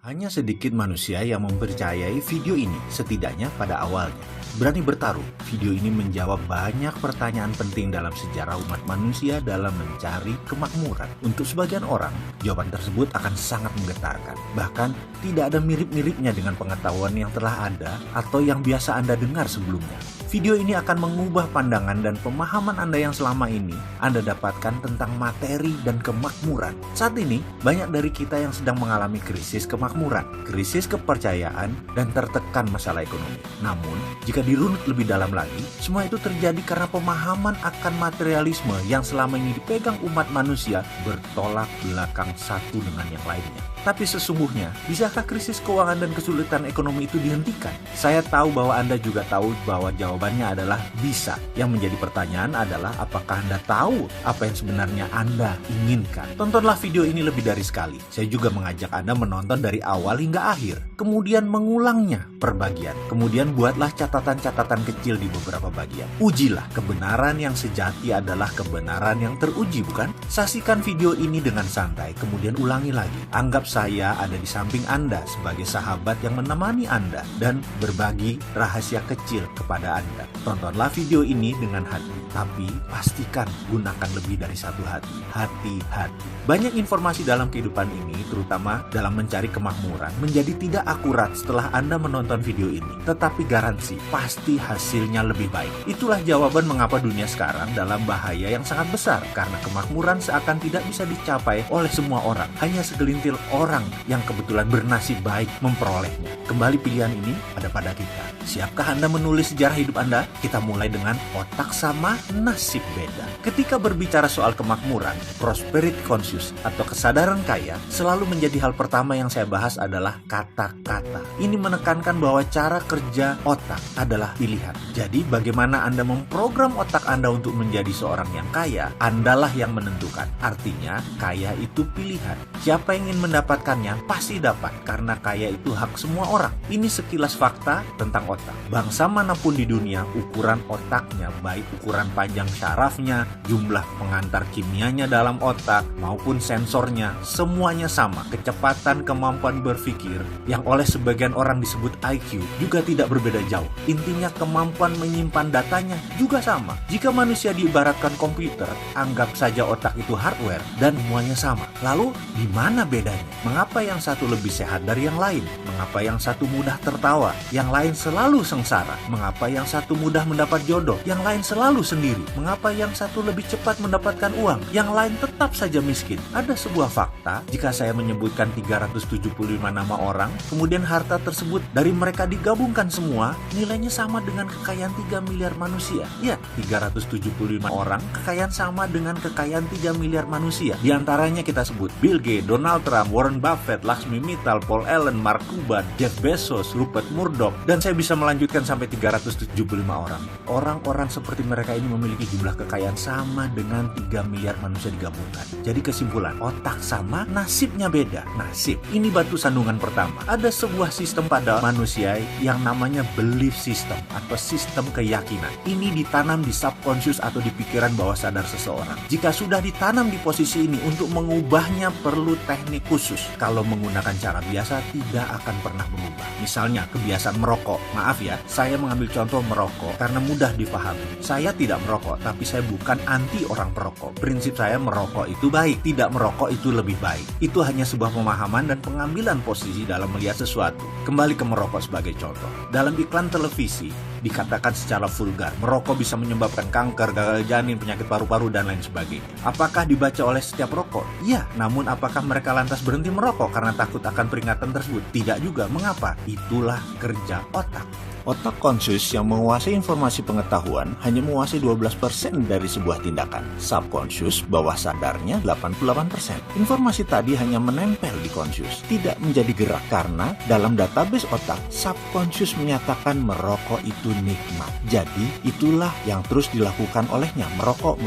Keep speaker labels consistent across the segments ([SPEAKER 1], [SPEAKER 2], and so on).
[SPEAKER 1] Hanya sedikit manusia yang mempercayai video ini, setidaknya pada awalnya. Berani bertaruh, video ini menjawab banyak pertanyaan penting dalam sejarah umat manusia dalam mencari kemakmuran. Untuk sebagian orang, jawaban tersebut akan sangat menggetarkan. Bahkan, tidak ada mirip-miripnya dengan pengetahuan yang telah ada atau yang biasa Anda dengar sebelumnya. Video ini akan mengubah pandangan dan pemahaman Anda yang selama ini Anda dapatkan tentang materi dan kemakmuran. Saat ini, banyak dari kita yang sedang mengalami krisis kemakmuran, krisis kepercayaan, dan tertekan masalah ekonomi. Namun, jika dirunut lebih dalam lagi, semua itu terjadi karena pemahaman akan materialisme yang selama ini dipegang umat manusia bertolak belakang satu dengan yang lainnya. Tapi sesungguhnya, bisakah krisis keuangan dan kesulitan ekonomi itu dihentikan? Saya tahu bahwa Anda juga tahu bahwa jawabannya adalah bisa. Yang menjadi pertanyaan adalah apakah Anda tahu apa yang sebenarnya Anda inginkan? Tontonlah video ini lebih dari sekali. Saya juga mengajak Anda menonton dari awal hingga akhir. Kemudian mengulangnya per bagian. Kemudian buatlah catatan-catatan kecil di beberapa bagian. Ujilah kebenaran yang sejati adalah kebenaran yang teruji, bukan? Saksikan video ini dengan santai, kemudian ulangi lagi. Anggap saya ada di samping Anda sebagai sahabat yang menemani Anda dan berbagi rahasia kecil kepada Anda. Tontonlah video ini dengan hati, tapi pastikan gunakan lebih dari satu hati. Hati-hati. Banyak informasi dalam kehidupan ini, terutama dalam mencari kemakmuran, menjadi tidak akurat setelah Anda menonton video ini. Tetapi garansi, pasti hasilnya lebih baik. Itulah jawaban mengapa dunia sekarang dalam bahaya yang sangat besar, karena kemakmuran seakan tidak bisa dicapai oleh semua orang. Hanya segelintir orang yang kebetulan bernasib baik memperolehnya. Kembali pilihan ini ada pada kita. Siapkah Anda menulis sejarah hidup Anda? Kita mulai dengan otak sama, nasib beda. Ketika berbicara soal kemakmuran, prosperity conscious atau kesadaran kaya, selalu menjadi hal pertama yang saya bahas adalah kata-kata. Ini menekankan bahwa cara kerja otak adalah pilihan. Jadi bagaimana Anda memprogram otak Anda untuk menjadi seorang yang kaya, Andalah yang menentukan. Artinya, kaya itu pilihan. Siapa yang ingin mendapatkannya pasti dapat, karena kaya itu hak semua orang. Ini sekilas fakta tentang otak. Bangsa manapun di dunia, ukuran otaknya, baik ukuran panjang syarafnya, jumlah pengantar kimianya dalam otak, maupun sensornya, semuanya sama. Kecepatan kemampuan berpikir, yang oleh sebagian orang disebut IQ, juga tidak berbeda jauh. Intinya kemampuan menyimpan datanya juga sama. Jika manusia diibaratkan komputer, anggap saja otak itu hardware, dan semuanya sama. Lalu, di mana bedanya? Mengapa yang satu lebih sehat dari yang lain? Mengapa yang satu mudah tertawa? Yang lain selalu sengsara? Mengapa yang satu mudah mendapat jodoh? Yang lain selalu sendiri? Mengapa yang satu lebih cepat mendapatkan uang? Yang lain tetap saja miskin? Ada sebuah fakta, jika saya menyebutkan 375 nama orang, kemudian harta tersebut dari mereka digabungkan semua, nilainya sama dengan kekayaan 3 miliar manusia. Ya, 375 orang, kekayaan sama dengan kekayaan 3 miliar manusia. Di antaranya kita sebut Bill Gates, Donald Trump, Warren Buffett, Laxmi Mittal, Paul Allen, Mark Cuban, Jeff Bezos, Rupert Murdoch, dan saya bisa melanjutkan sampai 375 orang. Orang-orang seperti mereka ini memiliki jumlah kekayaan sama dengan 3 miliar manusia digabungkan. Jadi kesimpulan, otak sama, nasibnya beda. Nasib, ini batu sandungan pertama. Ada sebuah sistem pada manusia yang namanya belief system atau sistem keyakinan. Ini ditanam di subconscious atau di pikiran bawah sadar seseorang. Jika sudah ditanam di posisi ini, untuk mengubahnya perlu teknik khusus. Kalau menggunakan cara biasa, tidak akan pernah berubah. Misalnya, kebiasaan merokok. Maaf ya, saya mengambil contoh merokok karena mudah dipahami. Saya tidak merokok, tapi saya bukan anti orang perokok. Prinsip saya merokok itu baik, tidak merokok itu lebih baik. Itu hanya sebuah pemahaman dan pengambilan posisi dalam melihat sesuatu. Kembali ke merokok sebagai contoh. Dalam iklan televisi, dikatakan secara vulgar, merokok bisa menyebabkan kanker, gagal janin, penyakit paru-paru, dan lain sebagainya. Apakah dibaca oleh setiap rokok? Ya, namun apakah mereka lantas berhenti merokok karena takut akan peringatan tersebut? Tidak juga. Mengapa? Itulah kerja otak. Otak conscious yang menguasai informasi pengetahuan hanya menguasai 12% dari sebuah tindakan. Subconscious, bawah sadarnya 88%. Informasi tadi hanya menempel di conscious, tidak menjadi gerak karena dalam database otak, subconscious menyatakan merokok itu nikmat. Jadi, itulah yang terus dilakukan olehnya, merokok.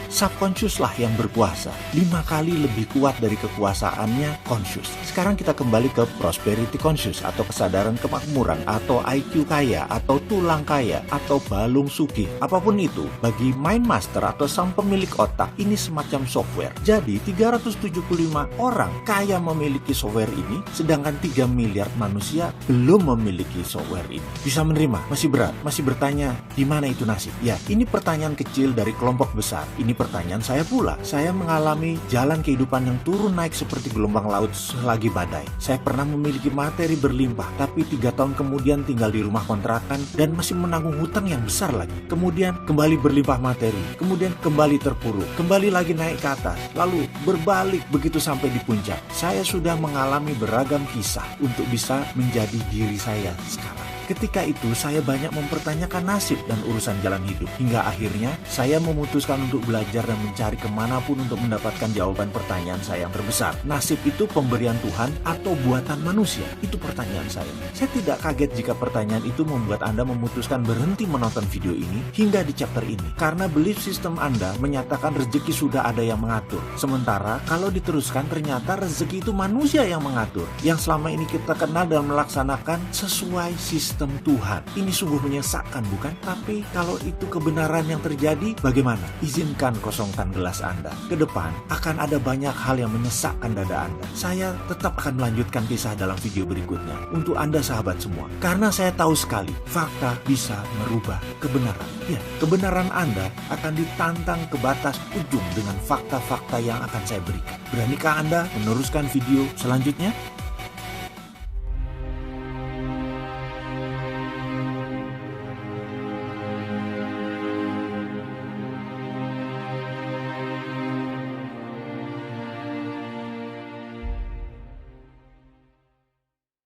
[SPEAKER 1] Subconscious lah yang berkuasa, 5 kali lebih kuat dari kekuasaannya conscious. Sekarang kita kembali ke prosperity conscious atau kesadaran kemakmuran atau IQ IQ kaya atau tulang kaya atau balung sugih, apapun itu, bagi Mind Master atau sang pemilik otak, ini semacam software. Jadi 375 orang kaya memiliki software ini, sedangkan 3 miliar manusia belum memiliki software ini. Bisa menerima? Masih berat? Masih bertanya, di mana itu nasib? Ya, ini pertanyaan kecil dari kelompok besar. Ini pertanyaan saya pula. Saya mengalami jalan kehidupan yang turun naik seperti gelombang laut selagi badai. Saya pernah memiliki materi berlimpah, tapi 3 tahun kemudian tinggal di rumah kontrakan dan masih menanggung hutang yang besar lagi. Kemudian kembali berlimpah materi, kemudian kembali terpuruk, kembali lagi naik ke atas, lalu berbalik begitu sampai di puncak. Saya sudah mengalami beragam kisah untuk bisa menjadi diri saya sekarang. Ketika itu saya banyak mempertanyakan nasib dan urusan jalan hidup. Hingga akhirnya saya memutuskan untuk belajar dan mencari kemanapun untuk mendapatkan jawaban pertanyaan saya yang terbesar. Nasib itu pemberian Tuhan atau buatan manusia? Itu pertanyaan saya. Saya tidak kaget jika pertanyaan itu membuat Anda memutuskan berhenti menonton video ini hingga di chapter ini. Karena belief system Anda menyatakan rezeki sudah ada yang mengatur. Sementara kalau diteruskan ternyata rezeki itu manusia yang mengatur. Yang selama ini kita kenal dan melaksanakan sesuai sistem Tuhan. Ini sungguh menyesakkan, bukan? Tapi kalau itu kebenaran yang terjadi, bagaimana? Izinkan kosongkan gelas Anda. Ke depan akan ada banyak hal yang menyesakkan dada Anda. Saya tetap akan melanjutkan kisah dalam video berikutnya untuk Anda sahabat semua. Karena saya tahu sekali, fakta bisa merubah kebenaran. Ya, kebenaran Anda akan ditantang ke batas ujung dengan fakta-fakta yang akan saya berikan. Beranikah Anda meneruskan video selanjutnya?